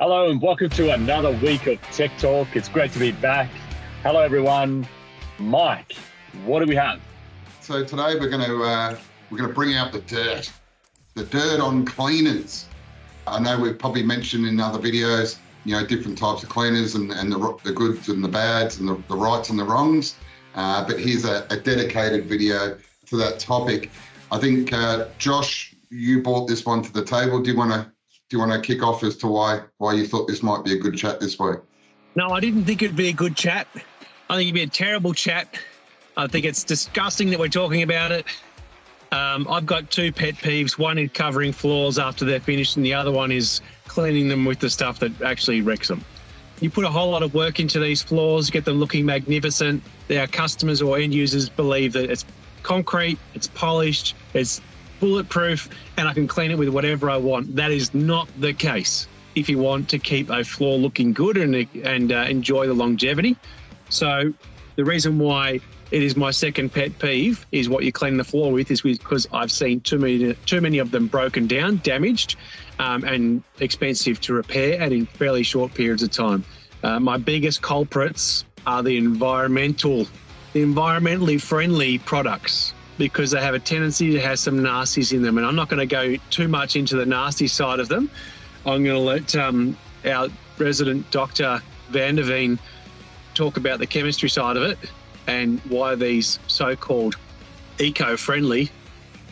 Hello and welcome to another week of Tech Talk. It's great to be back. Hello everyone. Mike, what do we have? So today we're going to bring out the dirt on cleaners. I know we've probably mentioned in other videos, different types of cleaners and the goods and the bads and the rights and the wrongs. But here's a dedicated video to that topic. I think Josh, you brought this one to the table. Do you want to kick off as to why you thought this might be a good chat this week? No, I didn't think it'd be a good chat. I think it'd be a terrible chat. I think it's disgusting that we're talking about it. I've got two pet peeves. One is covering floors after they're finished, and the other one is cleaning them with the stuff that actually wrecks them. You put a whole lot of work into these floors, get them looking magnificent. Our customers or end users believe that it's concrete, it's polished, it's bulletproof, and I can clean it with whatever I want. That is not the case if you want to keep a floor looking good and enjoy the longevity. So the reason why it is my second pet peeve is what you clean the floor with is because I've seen too many of them broken down, damaged, and expensive to repair and in fairly short periods of time. My biggest culprits are the environmentally friendly products, because they have a tendency to have some nasties in them. And I'm not going to go too much into the nasty side of them. I'm going to let our resident Dr. Van der Veen talk about the chemistry side of it and why these so-called eco-friendly,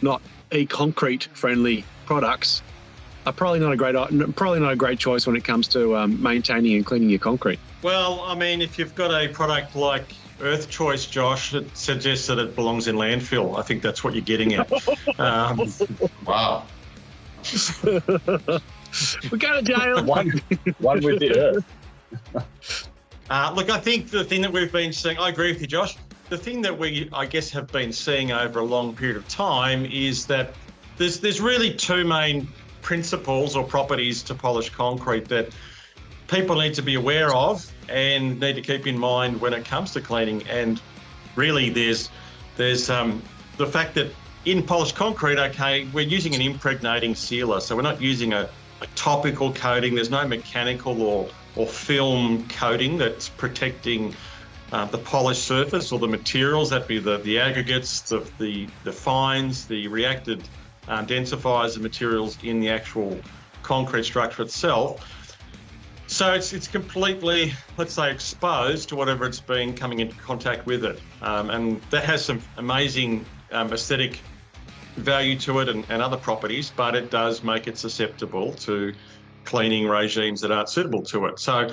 not e-concrete friendly products are probably not a great choice when it comes to maintaining and cleaning your concrete. Well, I mean, if you've got a product like Earth Choice, Josh, it suggests that it belongs in landfill. I think that's what you're getting at. Wow. We're going to jail. One with the earth. Look, I think the thing that we've been seeing, I agree with you, Josh. The thing that we, I guess, have been seeing over a long period of time is that there's really two main principles or properties to polished concrete that people need to be aware of and need to keep in mind when it comes to cleaning. And really there's the fact that in polished concrete, okay, we're using an impregnating sealer. So we're not using a topical coating. There's no mechanical or film coating that's protecting the polished surface or the materials. That'd be the aggregates, the fines, the reacted densifiers and materials in the actual concrete structure itself. So it's completely, let's say, exposed to whatever it's been coming into contact with it. And that has some amazing aesthetic value to it and other properties, but it does make it susceptible to cleaning regimes that aren't suitable to it. So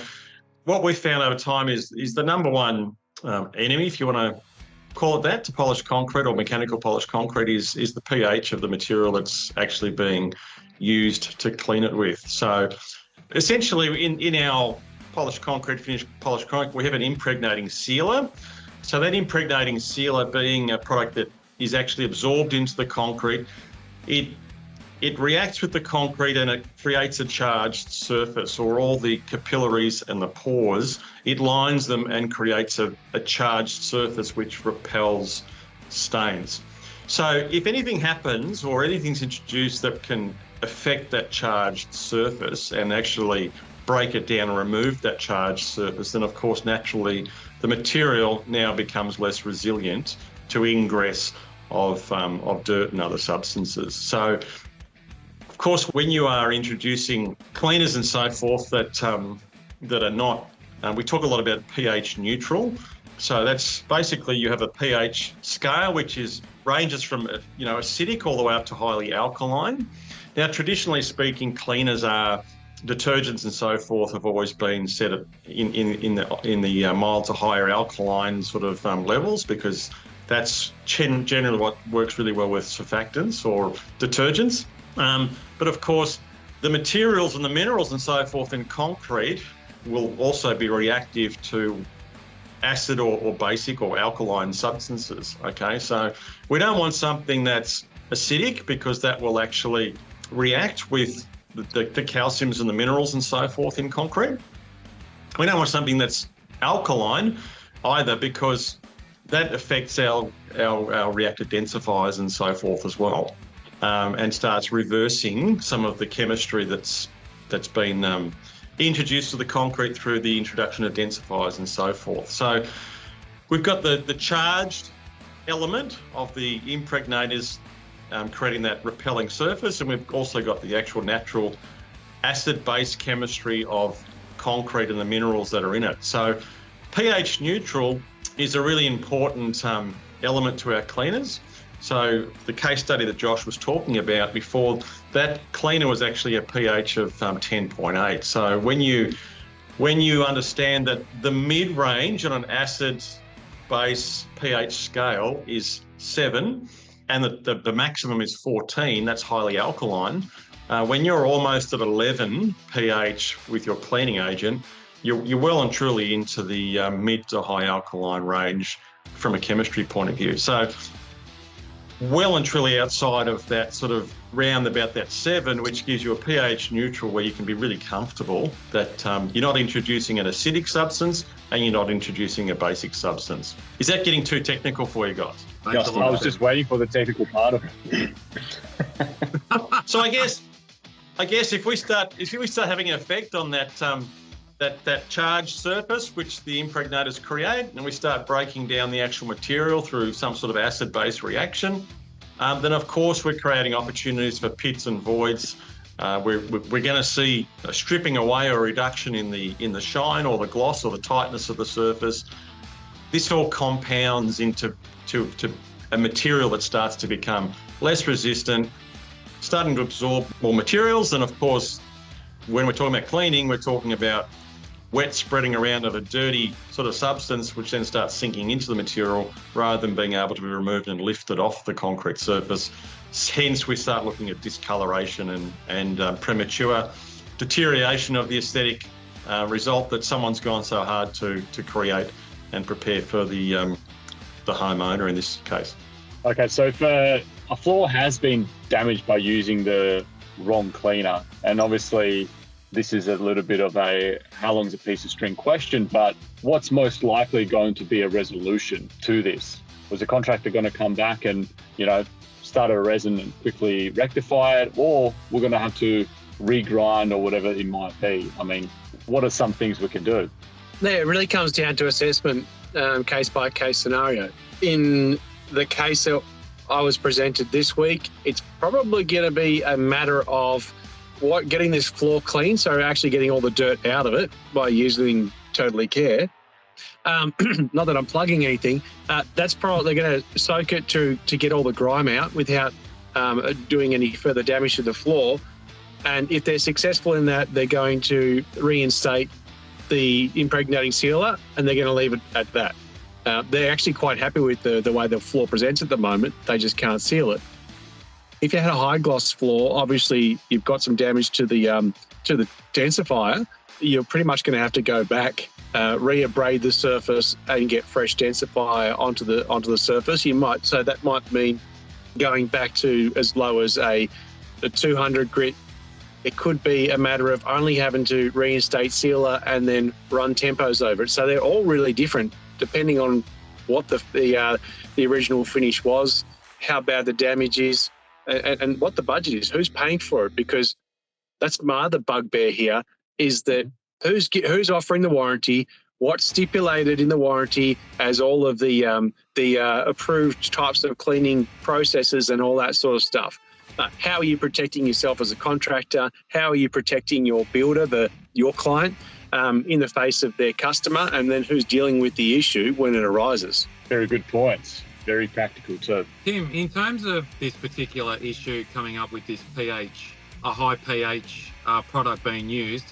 what we've found over time is the number one enemy, if you want to call it that, to polished concrete or mechanical polished concrete is the pH of the material that's actually being used to clean it with. So essentially in our polished concrete, finished polished concrete, we have an impregnating sealer. So that impregnating sealer being a product that is actually absorbed into the concrete, it reacts with the concrete and it creates a charged surface, or all the capillaries and the pores. It lines them and creates a charged surface which repels stains. So if anything happens or anything's introduced that can affect that charged surface and actually break it down and remove that charged surface, then of course naturally the material now becomes less resilient to ingress of dirt and other substances. So of course, when you are introducing cleaners and so forth that are not, we talk a lot about pH neutral. So that's basically you have a pH scale which ranges from acidic all the way up to highly alkaline. Now, traditionally speaking, cleaners are detergents and so forth have always been set in the mild to higher alkaline sort of levels, because that's generally what works really well with surfactants or detergents. But of course, the materials and the minerals and so forth in concrete will also be reactive to acid or basic or alkaline substances. Okay, so we don't want something that's acidic, because that will actually react with the calciums and the minerals and so forth in concrete. We don't want something that's alkaline either, because that affects our reactive densifiers and so forth as well, and starts reversing some of the chemistry that's been introduced to the concrete through the introduction of densifiers and so forth. So we've got the charged element of the impregnators creating that repelling surface, and we've also got the actual natural acid-base chemistry of concrete and the minerals that are in it. So pH neutral is a really important element to our cleaners. So the case study that Josh was talking about before, that cleaner was actually a pH of 10.8. So when you understand that the mid-range on an acid-base pH scale is 7 and the maximum is 14, that's highly alkaline. When you're almost at 11 pH with your cleaning agent, you're well and truly into the mid to high alkaline range from a chemistry point of view. So well and truly outside of that sort of round about that 7, which gives you a pH neutral where you can be really comfortable that you're not introducing an acidic substance and you're not introducing a basic substance. Is that getting too technical for you guys? Just, I was just waiting for the technical part of it. So I guess if we start having an effect on that charged surface which the impregnators create, and we start breaking down the actual material through some sort of acid-base reaction, then of course we're creating opportunities for pits and voids. We're going to see a stripping away or reduction in the shine or the gloss or the tightness of the surface. This all compounds into a material that starts to become less resistant, starting to absorb more materials. And of course, when we're talking about cleaning, we're talking about wet spreading around of a dirty sort of substance, which then starts sinking into the material rather than being able to be removed and lifted off the concrete surface. Hence, we start looking at discoloration and premature deterioration of the aesthetic result that someone's gone so hard to create and prepare for the homeowner in this case. Okay, so if a floor has been damaged by using the wrong cleaner, and obviously this is a little bit of a how long's a piece of string question, but what's most likely going to be a resolution to this? Was the contractor going to come back and, start a resin and quickly rectify it, or we're going to have to regrind or whatever it might be? I mean, what are some things we can do? Yeah, it really comes down to assessment, case by case scenario. In the case that I was presented this week, it's probably going to be a matter of getting this floor clean, so actually getting all the dirt out of it by using Totally Care. Not that I'm plugging anything. That's probably going to soak it to get all the grime out without doing any further damage to the floor. And if they're successful in that, they're going to reinstate the impregnating sealer, and they're going to leave it at that. They're actually quite happy with the way the floor presents at the moment. They just can't seal it. If you had a high gloss floor, obviously you've got some damage to the densifier. You're pretty much going to have to go back, re-abrade the surface, and get fresh densifier onto the surface. So that might mean going back to as low as a 200 grit. It could be a matter of only having to reinstate sealer and then run tempos over it. So they're all really different depending on what the original finish was, how bad the damage is, and what the budget is, who's paying for it. Because that's my other bugbear here, is that who's offering the warranty, what's stipulated in the warranty as all of the approved types of cleaning processes and all that sort of stuff. How are you protecting yourself as a contractor? How are you protecting your builder, your client, in the face of their customer? And then who's dealing with the issue when it arises? Very good points. Very practical too. Tim, in terms of this particular issue coming up with this pH, a high pH product being used,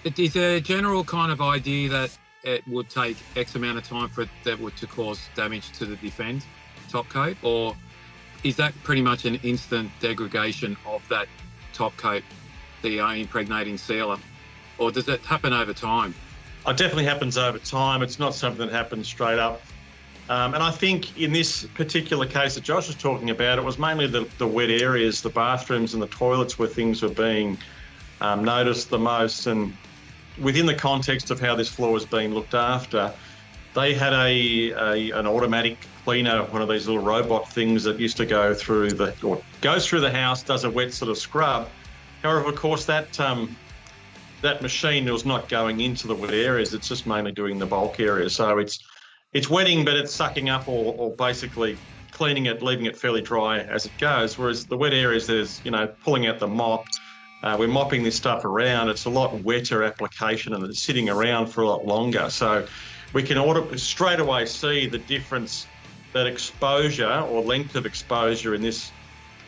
is there a general kind of idea that it would take X amount of time for that to cause damage to the defend top coat? Or is that pretty much an instant degradation of that top coat, the impregnating sealer? Or does it happen over time? It definitely happens over time. It's not something that happens straight up. And I think in this particular case that Josh was talking about, it was mainly the wet areas, the bathrooms and the toilets where things were being noticed the most. And within the context of how this floor was being looked after, they had an automatic cleaner, one of these little robot things that used to goes through the house, does a wet sort of scrub. However, of course, that that machine was not going into the wet areas. It's just mainly doing the bulk areas. So it's wetting, but it's sucking up or basically cleaning it, leaving it fairly dry as it goes. Whereas the wet areas, there's, pulling out the mop. We're mopping this stuff around. It's a lot wetter application and it's sitting around for a lot longer. So we can straight away see the difference that exposure or length of exposure in this,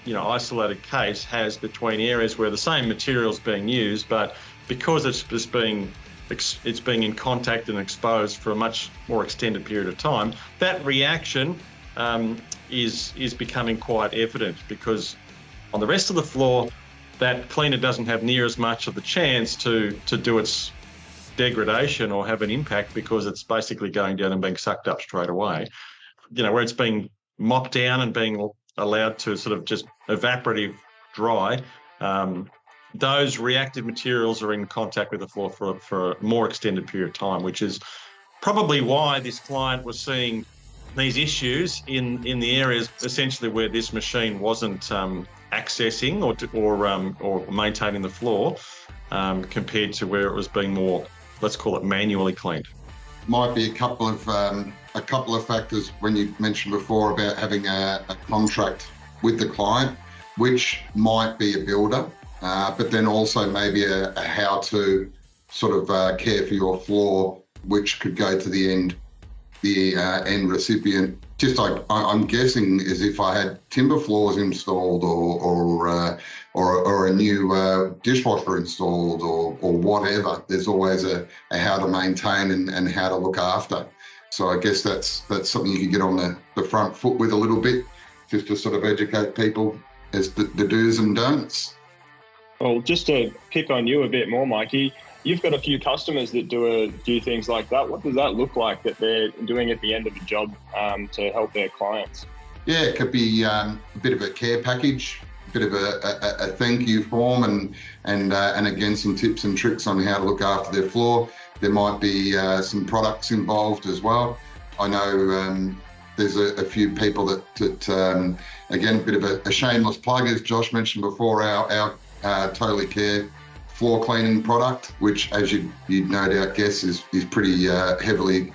isolated case has between areas where the same material is being used, but because it's being in contact and exposed for a much more extended period of time, that reaction is becoming quite evident, because on the rest of the floor, that cleaner doesn't have near as much of the chance to do its degradation or have an impact, because it's basically going down and being sucked up straight away. Where it's being mopped down and being allowed to sort of just evaporative dry, those reactive materials are in contact with the floor for a more extended period of time, which is probably why this client was seeing these issues in the areas essentially where this machine wasn't accessing or maintaining the floor, compared to where it was being more, let's call it, manually cleaned. Might be a couple of factors when you mentioned before about having a contract with the client, which might be a builder, but then also maybe a how to sort of care for your floor, which could go to the end recipient. Just like I'm guessing is if I had timber floors installed or a new dishwasher installed or whatever, there's always a how to maintain and how to look after. So I guess that's something you can get on the front foot with a little bit, just to sort of educate people as the do's and don'ts. Well, just to pick on you a bit more, Mikey, you've got a few customers that do a few things like that. What does that look like that they're doing at the end of a job to help their clients? Yeah, it could be a bit of a care package, a bit of a thank you form, and again some tips and tricks on how to look after their floor. There might be some products involved as well. I know there's a few people that again, a bit of a shameless plug, as Josh mentioned before, our Totally Care floor cleaning product, which, as you'd no doubt guess, is pretty heavily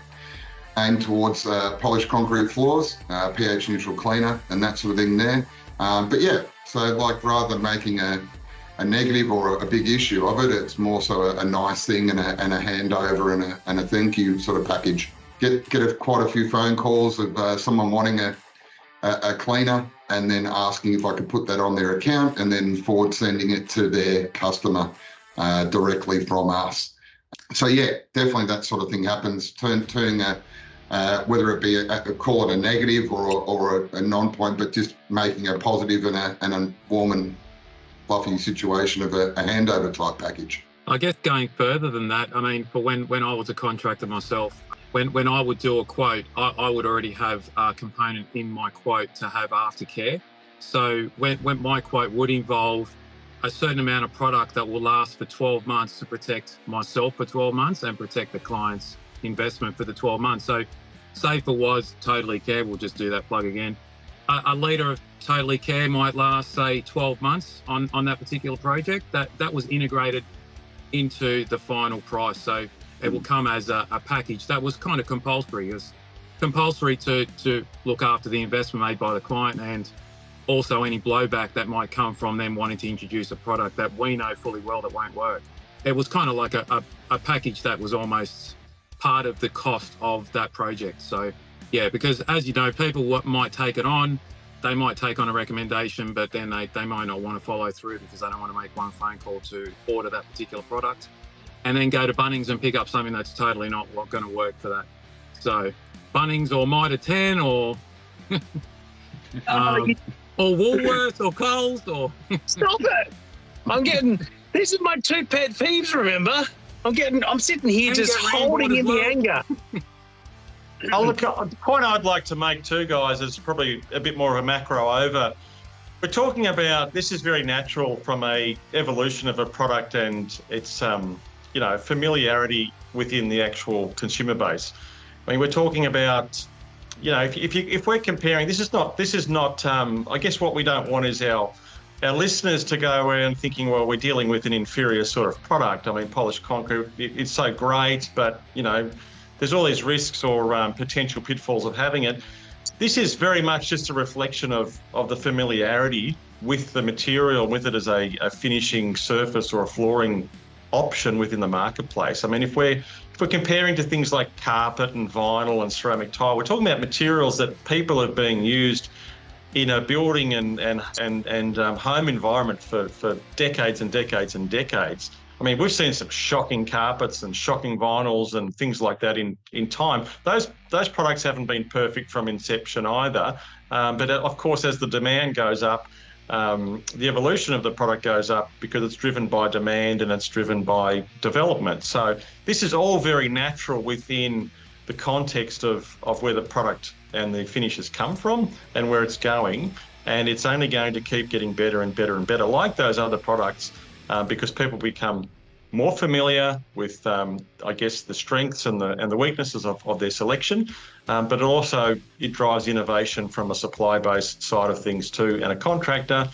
aimed towards polished concrete floors, pH neutral cleaner and that sort of thing there. But yeah, so like rather than making a negative or a big issue of it, it's more so a nice thing and a handover and a thank you sort of package. Get quite a few phone calls of someone wanting a cleaner and then asking if I could put that on their account and then forward sending it to their customer directly from us. So yeah, definitely that sort of thing happens. Turning whether it be call it a negative or a non-point, but just making a positive and a warm and fluffy situation of a handover type package. I guess going further than that, I mean, for when I was a contractor myself, when I would do a quote, I would already have a component in my quote to have aftercare. So when my quote would involve a certain amount of product that will last for 12 months to protect myself for 12 months and protect the client's investment for the 12 months. So say for was Totally Care, we'll just do that plug again. A litre of Totally Care might last, say, 12 months on that particular project. That was integrated into the final price. So it will come as a package that was kind of compulsory. It was compulsory to look after the investment made by the client, and also any blowback that might come from them wanting to introduce a product that we know fully well that won't work. It was kind of like a package that was almost part of the cost of that project. So yeah, because as you know, people might take it on, they might take on a recommendation, but then they might not want to follow through because they don't want to make one phone call to order that particular product and then go to Bunnings and pick up something that's totally not going to work for that. So Bunnings or Mitre 10 or or Woolworths or Coles or... Stop it! This is my two pet peeves, remember? I'm sitting here And just get holding rambled in as the well. anger. Look, the point I'd like to make too, guys, is probably a bit more of a macro over. We're talking about, this is very natural from a evolution of a product and its, familiarity within the actual consumer base. I mean, we're talking about, if we're comparing, this is not. I guess what we don't want is our our listeners to go around thinking, well, we're dealing with an inferior sort of product. I mean, polished concrete, it's so great, but, you know, there's all these risks or potential pitfalls of having it. This is very much just a reflection of the familiarity with the material, with it as a finishing surface or a flooring option within the marketplace. I mean, if we're comparing to things like carpet and vinyl and ceramic tile, we're talking about materials that people have been used in a building and home environment for decades and decades and decades. I mean, we've seen some shocking carpets and shocking vinyls and things like that in time. Those products haven't been perfect from inception either. But of course, as the demand goes up, the evolution of the product goes up because it's driven by demand and it's driven by development. So this is all very natural within the context of where the product and the finishes come from and where it's going. And it's only going to keep getting better and better and better, like those other products, because people become more familiar with, I guess, the strengths and the weaknesses of their selection. But it drives innovation from a supply-based side of things too, and a contractor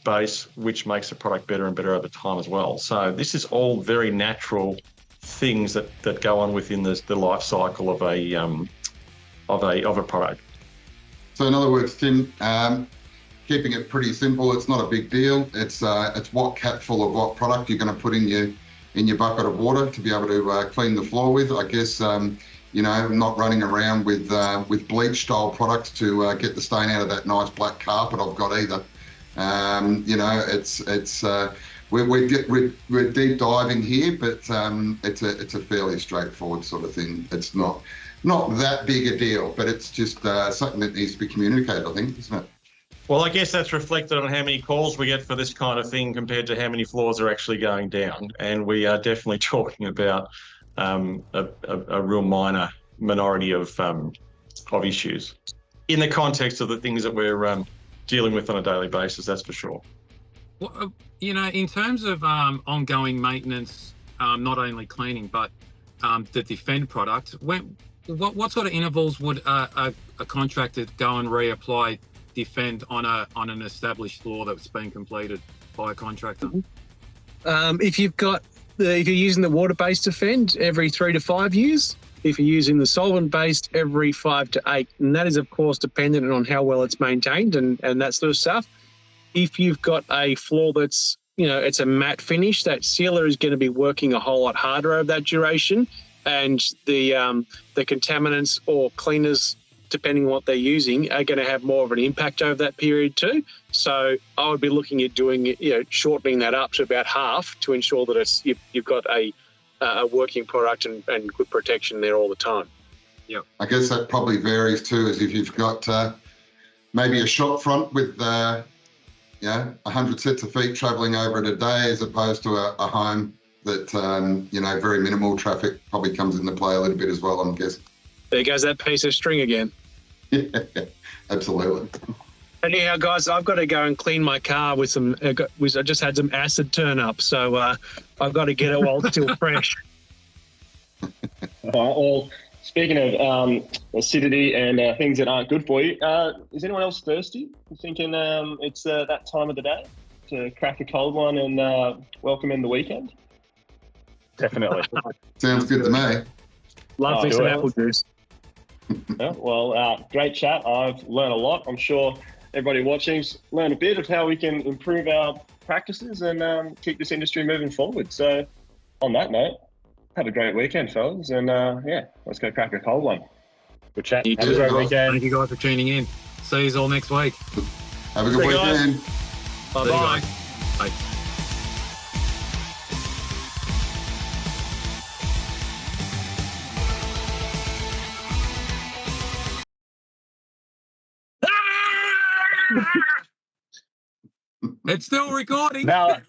base, which makes the product better and better over time as well. So this is all very natural things that go on within the life cycle of a product. So in other words, Tim, keeping it pretty simple, it's not a big deal. It's what capful of what product you're going to put in your bucket of water to be able to clean the floor with. I guess you know, not running around with bleach style products to get the stain out of that nice black carpet I've got either. You know, we're deep diving here, but it's a fairly straightforward sort of thing. It's not that big a deal, but it's just something that needs to be communicated, I think, isn't it? Well, I guess that's reflected on how many calls we get for this kind of thing compared to how many floors are actually going down. And we are definitely talking about a real minority of issues in the context of the things that we're dealing with on a daily basis, that's for sure. Well, you know, in terms of ongoing maintenance, not only cleaning, but the Defend product, what sort of intervals would a contractor go and reapply Defend on an established floor that's been completed by a contractor? If you're using the water-based Defend, every 3 to 5 years. If you're using the solvent-based, every 5 to 8. And that is, of course, dependent on how well it's maintained and that sort of stuff. If you've got a floor that's, you know, it's a matte finish, that sealer is going to be working a whole lot harder over that duration. And the contaminants or cleaners, depending on what they're using, are going to have more of an impact over that period too. So I would be looking at doing, you know, shortening that up to about half to ensure that you've got a working product and good protection there all the time. Yeah, I guess that probably varies too, as if you've got maybe a shop front with 100 sets of feet travelling over it a day, as opposed to a home that you know, very minimal traffic probably comes into play a little bit as well, I'm guessing. There goes that piece of string again. Yeah, absolutely. Anyhow, guys, I've got to go and clean my car with some. I just had some acid turn up, so I've got to get it while it's still fresh. Well, speaking of acidity and things that aren't good for you, is anyone else thirsty? You thinking it's that time of the day to crack a cold one and welcome in the weekend? Definitely. Sounds good to me. Love me some apple juice. Yeah, well, great chat. I've learned a lot. I'm sure everybody watching's learned a bit of how we can improve our practices and keep this industry moving forward. So on that note, have a great weekend, fellas. And let's go crack a cold one. Good chat. You Have a great weekend. Thank you guys for tuning in. See you all next week. Have a good See you guys. weekend. Bye-bye. Bye. It's still recording. Now